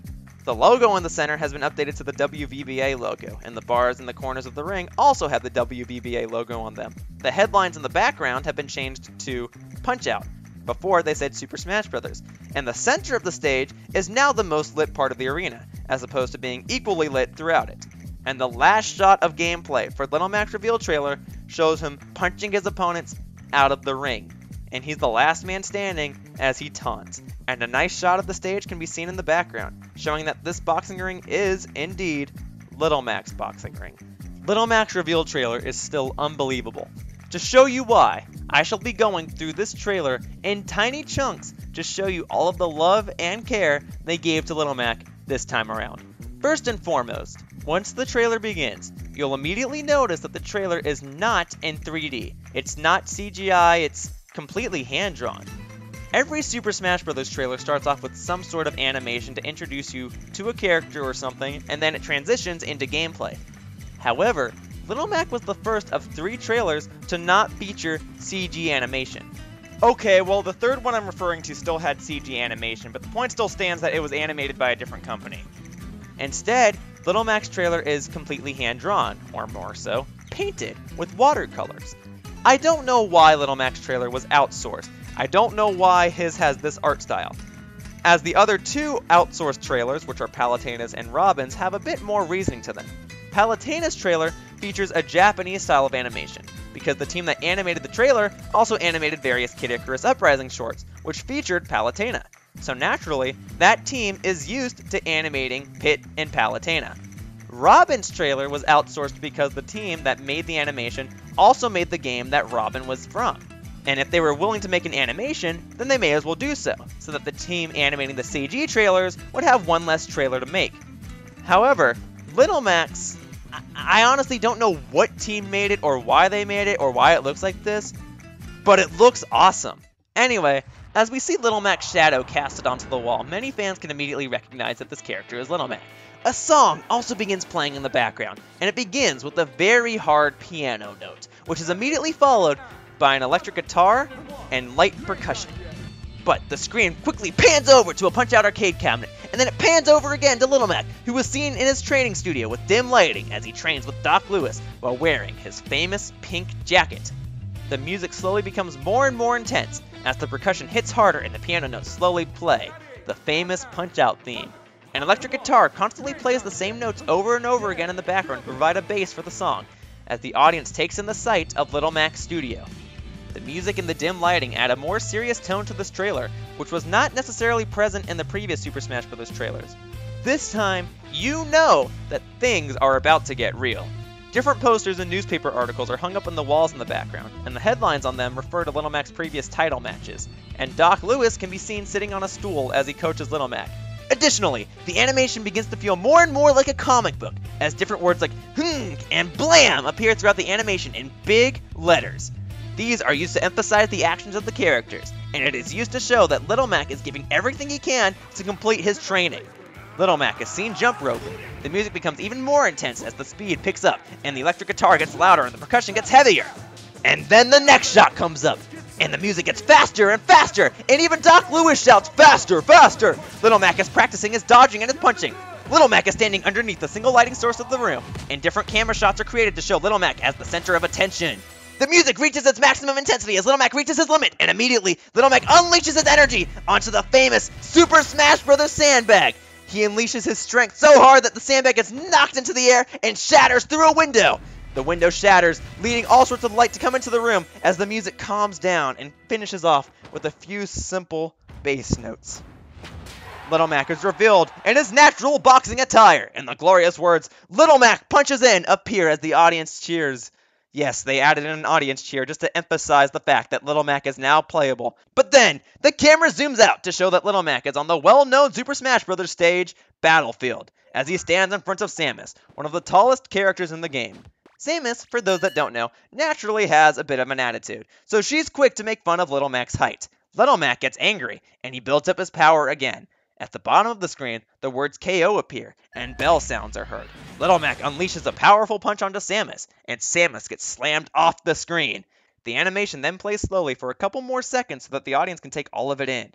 The logo in the center has been updated to the WVBA logo, and the bars in the corners of the ring also have the WVBA logo on them. The headlines in the background have been changed to Punch-Out. Before, they said Super Smash Bros. And the center of the stage is now the most lit part of the arena, as opposed to being equally lit throughout it. And the last shot of gameplay for Little Mac's reveal trailer shows him punching his opponents out of the ring. And he's the last man standing as he taunts. And a nice shot of the stage can be seen in the background, showing that this boxing ring is, indeed, Little Mac's boxing ring. Little Mac's reveal trailer is still unbelievable. To show you why, I shall be going through this trailer in tiny chunks to show you all of the love and care they gave to Little Mac this time around. First and foremost, once the trailer begins, you'll immediately notice that the trailer is not in 3D. It's not CGI, it's completely hand-drawn. Every Super Smash Bros. Trailer starts off with some sort of animation to introduce you to a character or something, and then it transitions into gameplay. However, Little Mac was the first of 3 trailers to not feature CG animation. Okay, well the third one I'm referring to still had CG animation, but the point still stands that it was animated by a different company. Instead, Little Mac's trailer is completely hand-drawn, or more so, painted with watercolors. I don't know why Little Mac's trailer was outsourced. I don't know why his has this art style, as the other 2 outsourced trailers, which are Palutena's and Robin's, have a bit more reasoning to them. Palutena's trailer features a Japanese style of animation, because the team that animated the trailer also animated various Kid Icarus Uprising shorts, which featured Palutena. So naturally, that team is used to animating Pit and Palutena. Robin's trailer was outsourced because the team that made the animation also made the game that Robin was from. And if they were willing to make an animation, then they may as well do so that the team animating the CG trailers would have one less trailer to make. However, Little Mac's, I honestly don't know what team made it or why they made it or why it looks like this, but it looks awesome. Anyway, as we see Little Mac's shadow casted onto the wall, many fans can immediately recognize that this character is Little Mac. A song also begins playing in the background, and it begins with a very hard piano note, which is immediately followed by an electric guitar and light percussion. But the screen quickly pans over to a Punch-Out arcade cabinet, and then it pans over again to Little Mac, who was seen in his training studio with dim lighting as he trains with Doc Lewis while wearing his famous pink jacket. The music slowly becomes more and more intense as the percussion hits harder and the piano notes slowly play, the famous Punch-Out theme. An electric guitar constantly plays the same notes over and over again in the background to provide a bass for the song, as the audience takes in the sight of Little Mac's studio. The music and the dim lighting add a more serious tone to this trailer, which was not necessarily present in the previous Super Smash Bros. Trailers. This time, you know that things are about to get real. Different posters and newspaper articles are hung up on the walls in the background, and the headlines on them refer to Little Mac's previous title matches, and Doc Lewis can be seen sitting on a stool as he coaches Little Mac. Additionally, the animation begins to feel more and more like a comic book, as different words like and blam appear throughout the animation in big letters. These are used to emphasize the actions of the characters, and it is used to show that Little Mac is giving everything he can to complete his training. Little Mac is seen jump roping. The music becomes even more intense as the speed picks up, and the electric guitar gets louder and the percussion gets heavier. And then the next shot comes up, and the music gets faster and faster, and even Doc Lewis shouts, "Faster, faster!" Little Mac is practicing his dodging and his punching. Little Mac is standing underneath the single lighting source of the room, and different camera shots are created to show Little Mac as the center of attention. The music reaches its maximum intensity as Little Mac reaches his limit, and immediately, Little Mac unleashes his energy onto the famous Super Smash Bros. Sandbag. He unleashes his strength so hard that the sandbag gets knocked into the air and shatters through a window. The window shatters, leading all sorts of light to come into the room as the music calms down and finishes off with a few simple bass notes. Little Mac is revealed in his natural boxing attire, and the glorious words, "Little Mac punches in," appear as the audience cheers. Yes, they added in an audience cheer just to emphasize the fact that Little Mac is now playable. But then, the camera zooms out to show that Little Mac is on the well-known Super Smash Bros. Stage, Battlefield, as he stands in front of Samus, one of the tallest characters in the game. Samus, for those that don't know, naturally has a bit of an attitude, so she's quick to make fun of Little Mac's height. Little Mac gets angry, and he builds up his power again. At the bottom of the screen, the words KO appear, and bell sounds are heard. Little Mac unleashes a powerful punch onto Samus, and Samus gets slammed off the screen. The animation then plays slowly for a couple more seconds so that the audience can take all of it in.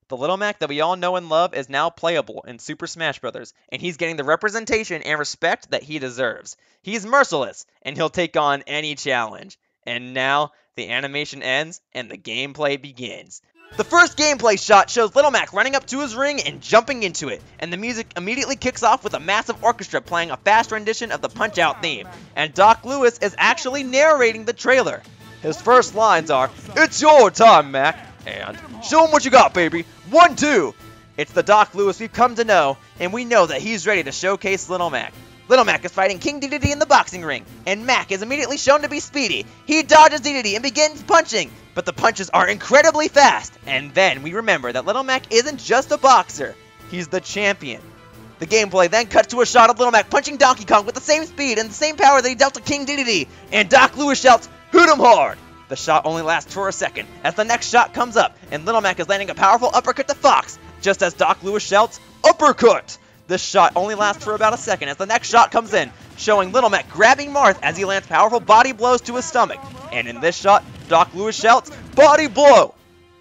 The Little Mac that we all know and love is now playable in Super Smash Bros., and he's getting the representation and respect that he deserves. He's merciless, and he'll take on any challenge. And now, the animation ends, and the gameplay begins. The first gameplay shot shows Little Mac running up to his ring and jumping into it, and the music immediately kicks off with a massive orchestra playing a fast rendition of the Punch-Out theme, and Doc Lewis is actually narrating the trailer. His first lines are, "It's your time, Mac," and "Show him what you got, baby, 1-2. It's the Doc Lewis we've come to know, and we know that he's ready to showcase Little Mac. Little Mac is fighting King Dedede in the boxing ring, and Mac is immediately shown to be speedy. He dodges Dedede and begins punching, but the punches are incredibly fast. And then we remember that Little Mac isn't just a boxer, he's the champion. The gameplay then cuts to a shot of Little Mac punching Donkey Kong with the same speed and the same power that he dealt to King Dedede, and Doc Lewis shouts, "Hit him hard!" The shot only lasts for a second, as the next shot comes up, and Little Mac is landing a powerful uppercut to Fox, just as Doc Lewis shouts, "Uppercut!" This shot only lasts for about a second as the next shot comes in, showing Little Mac grabbing Marth as he lands powerful body blows to his stomach. And in this shot, Doc Lewis shouts, "Body blow!"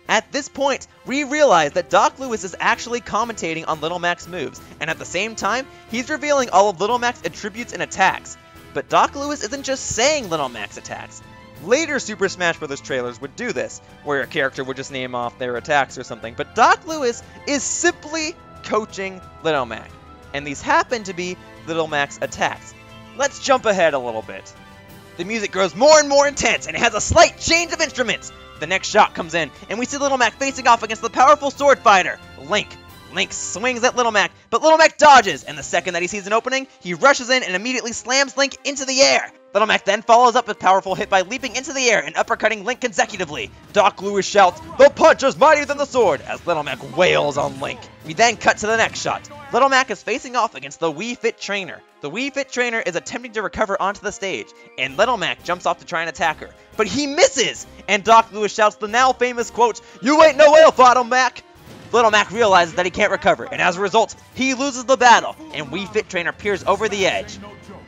At this point, we realize that Doc Lewis is actually commentating on Little Mac's moves, and at the same time, he's revealing all of Little Mac's attributes and attacks. But Doc Lewis isn't just saying Little Mac's attacks. Later Super Smash Bros. Trailers would do this, where a character would just name off their attacks or something, but Doc Lewis is simply coaching Little Mac, and these happen to be Little Mac's attacks. Let's jump ahead a little bit. The music grows more and more intense, and it has a slight change of instruments. The next shot comes in, and we see Little Mac facing off against the powerful sword fighter, Link. Link swings at Little Mac, but Little Mac dodges, and the second that he sees an opening, he rushes in and immediately slams Link into the air. Little Mac then follows up his powerful hit by leaping into the air and uppercutting Link consecutively. Doc Lewis shouts, "The punch is mightier than the sword," as Little Mac wails on Link. We then cut to the next shot. Little Mac is facing off against the Wii Fit Trainer. The Wii Fit Trainer is attempting to recover onto the stage, and Little Mac jumps off to try and attack her. But he misses, and Doc Lewis shouts the now famous quote, "You ain't no well fought him, Mac." Little Mac realizes that he can't recover, and as a result, he loses the battle, and Wii Fit Trainer peers over the edge.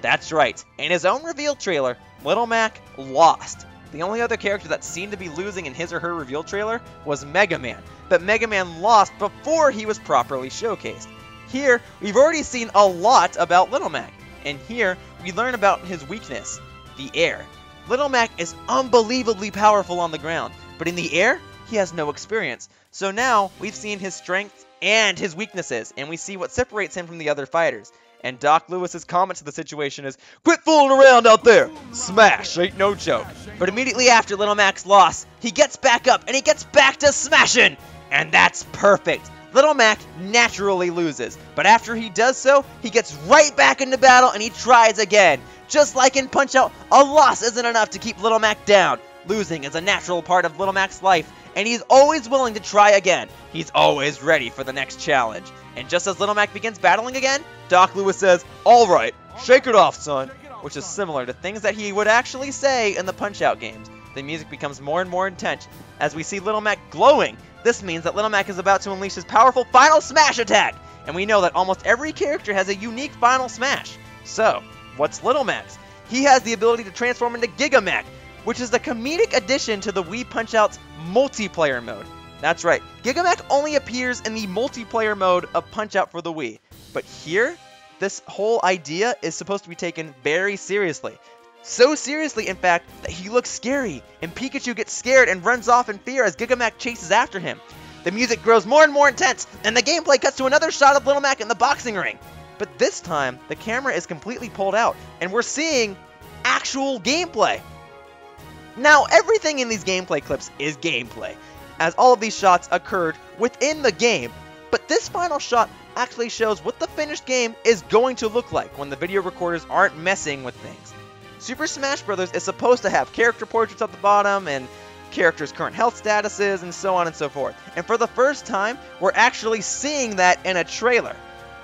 That's right, in his own reveal trailer, Little Mac lost. The only other character that seemed to be losing in his or her reveal trailer was Mega Man, but Mega Man lost before he was properly showcased. Here, we've already seen a lot about Little Mac, and here, we learn about his weakness, the air. Little Mac is unbelievably powerful on the ground, but in the air, he has no experience. So now, we've seen his strengths and his weaknesses, and we see what separates him from the other fighters. And Doc Lewis's comment to the situation is, "Quit fooling around out there! Smash ain't no joke." But immediately after Little Mac's loss, he gets back up and he gets back to smashing! And that's perfect! Little Mac naturally loses, but after he does so, he gets right back into battle and he tries again. Just like in Punch-Out, a loss isn't enough to keep Little Mac down. Losing is a natural part of Little Mac's life, and he's always willing to try again. He's always ready for the next challenge. And just as Little Mac begins battling again, Doc Lewis says, "Alright, shake it off, son," which is similar to things that he would actually say in the Punch-Out games. The music becomes more and more intense as we see Little Mac glowing. This means that Little Mac is about to unleash his powerful Final Smash attack, and we know that almost every character has a unique Final Smash. So, what's Little Mac's? He has the ability to transform into Giga Mac, which is the comedic addition to the Wii Punch-Out's multiplayer mode. That's right, Giga Mac only appears in the multiplayer mode of Punch-Out for the Wii. But here, this whole idea is supposed to be taken very seriously. So seriously, in fact, that he looks scary, and Pikachu gets scared and runs off in fear as Giga Mac chases after him. The music grows more and more intense, and the gameplay cuts to another shot of Little Mac in the boxing ring. But this time, the camera is completely pulled out, and we're seeing actual gameplay. Now, everything in these gameplay clips is gameplay, as all of these shots occurred within the game, but this final shot actually shows what the finished game is going to look like when the video recorders aren't messing with things. Super Smash Bros. Is supposed to have character portraits at the bottom and characters' current health statuses and so on and so forth. And for the first time, we're actually seeing that in a trailer.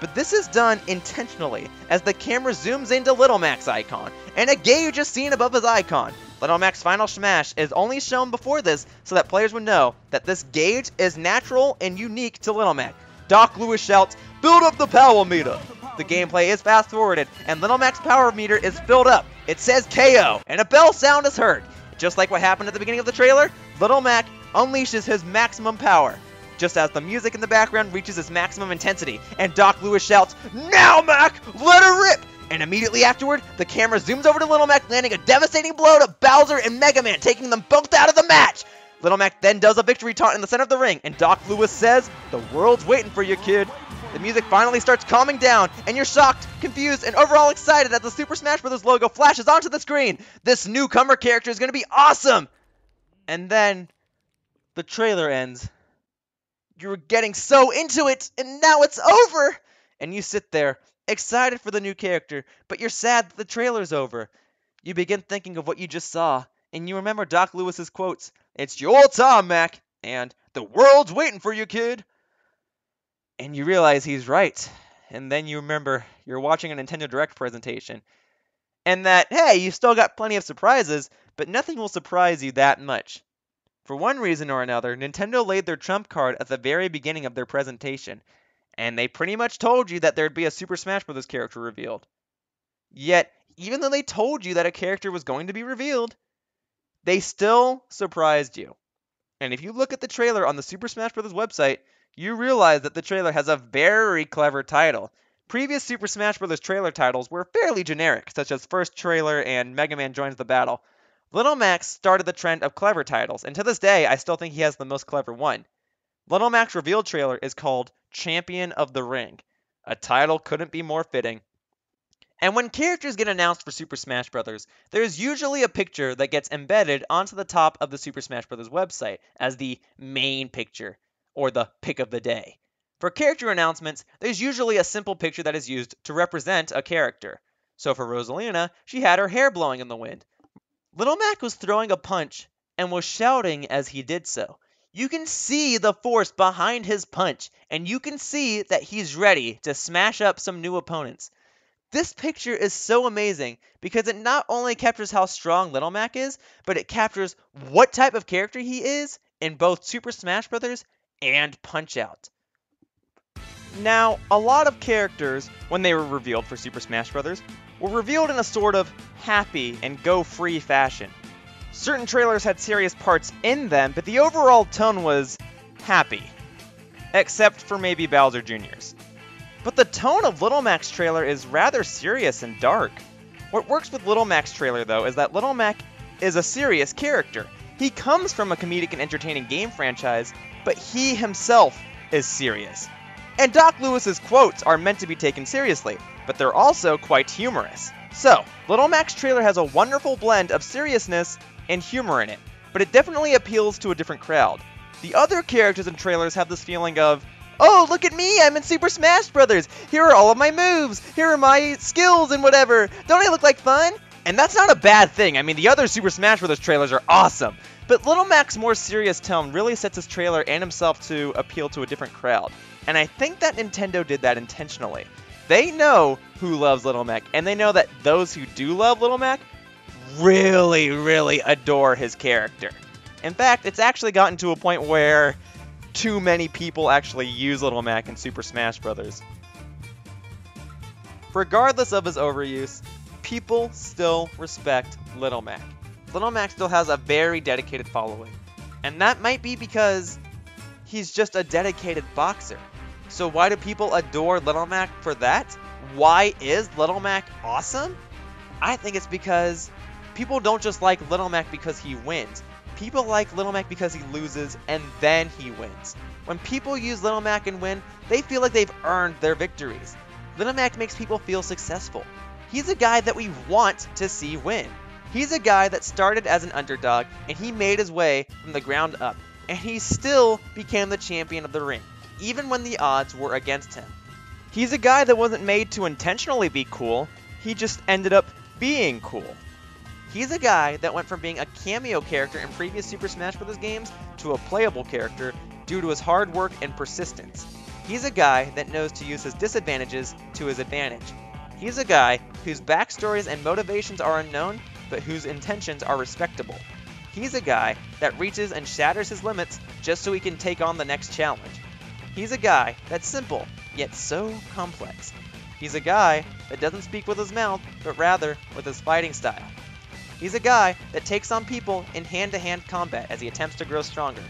But this is done intentionally as the camera zooms into Little Mac's icon and a gauge is seen above his icon. Little Mac's Final Smash is only shown before this so that players would know that this gauge is natural and unique to Little Mac. Doc Lewis shouts, "Build up the power meter!" The gameplay is fast forwarded and Little Mac's power meter is filled up. It says KO and a bell sound is heard. Just like what happened at the beginning of the trailer, Little Mac unleashes his maximum power. Just as the music in the background reaches its maximum intensity, and Doc Lewis shouts, "Now, Mac, let her rip!" And immediately afterward, the camera zooms over to Little Mac, landing a devastating blow to Bowser and Mega Man, taking them both out of the match. Little Mac then does a victory taunt in the center of the ring, and Doc Lewis says, "The world's waiting for you, kid." The music finally starts calming down, and you're shocked, confused, and overall excited as the Super Smash Bros. Logo flashes onto the screen. This newcomer character is going to be awesome! And then, the trailer ends. You were getting so into it, and now it's over! And you sit there, excited for the new character, but you're sad that the trailer's over. You begin thinking of what you just saw, and you remember Doc Lewis's quotes, "It's your time, Mac," and "The world's waiting for you, kid." And you realize he's right. And then you remember you're watching a Nintendo Direct presentation, and that, hey, you still got plenty of surprises, but nothing will surprise you that much. For one reason or another, Nintendo laid their trump card at the very beginning of their presentation, and they pretty much told you that there'd be a Super Smash Bros. Character revealed. Yet, even though they told you that a character was going to be revealed, they still surprised you. And if you look at the trailer on the Super Smash Bros. Website, you realize that the trailer has a very clever title. Previous Super Smash Bros. Trailer titles were fairly generic, such as First Trailer and Mega Man Joins the Battle. Little Mac started the trend of clever titles, and to this day, I still think he has the most clever one. Little Mac's revealed trailer is called Champion of the Ring. A title couldn't be more fitting. And when characters get announced for Super Smash Bros., there's usually a picture that gets embedded onto the top of the Super Smash Bros. Website as the main picture, or the pick of the day. For character announcements, there's usually a simple picture that is used to represent a character. So for Rosalina, she had her hair blowing in the wind. Little Mac was throwing a punch and was shouting as he did so. You can see the force behind his punch, and you can see that he's ready to smash up some new opponents. This picture is so amazing because it not only captures how strong Little Mac is, but it captures what type of character he is in both Super Smash Bros. And Punch-Out. Now, a lot of characters, when they were revealed for Super Smash Bros., were revealed in a sort of happy and go-free fashion. Certain trailers had serious parts in them, but the overall tone was happy. Except for maybe Bowser Jr.'s. But the tone of Little Mac's trailer is rather serious and dark. What works with Little Mac's trailer, though, is that Little Mac is a serious character. He comes from a comedic and entertaining game franchise, but he himself is serious. And Doc Lewis's quotes are meant to be taken seriously, but they're also quite humorous. So, Little Mac's trailer has a wonderful blend of seriousness and humor in it, but it definitely appeals to a different crowd. The other characters in trailers have this feeling of, "Oh, look at me, I'm in Super Smash Bros. Here are all of my moves, here are my skills and whatever, don't I look like fun?" And that's not a bad thing. I mean, the other Super Smash Bros. Trailers are awesome. But Little Mac's more serious tone really sets his trailer and himself to appeal to a different crowd. And I think that Nintendo did that intentionally. They know who loves Little Mac, and they know that those who do love Little Mac really, really adore his character. In fact, it's actually gotten to a point where too many people actually use Little Mac in Super Smash Bros. Regardless of his overuse, people still respect Little Mac. Little Mac still has a very dedicated following, and that might be because he's just a dedicated boxer. So why do people adore Little Mac for that? Why is Little Mac awesome? I think it's because people don't just like Little Mac because he wins. People like Little Mac because he loses and then he wins. When people use Little Mac and win, they feel like they've earned their victories. Little Mac makes people feel successful. He's a guy that we want to see win. He's a guy that started as an underdog and he made his way from the ground up, and he still became the champion of the ring, even when the odds were against him. He's a guy that wasn't made to intentionally be cool, he just ended up being cool. He's a guy that went from being a cameo character in previous Super Smash Bros. Games to a playable character due to his hard work and persistence. He's a guy that knows to use his disadvantages to his advantage. He's a guy whose backstories and motivations are unknown, but whose intentions are respectable. He's a guy that reaches and shatters his limits just so he can take on the next challenge. He's a guy that's simple, yet so complex. He's a guy that doesn't speak with his mouth, but rather with his fighting style. He's a guy that takes on people in hand-to-hand combat as he attempts to grow stronger.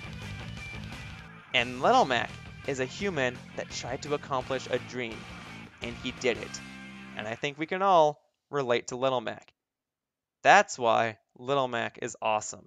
And Little Mac is a human that tried to accomplish a dream, and he did it. And I think we can all relate to Little Mac. That's why Little Mac is awesome.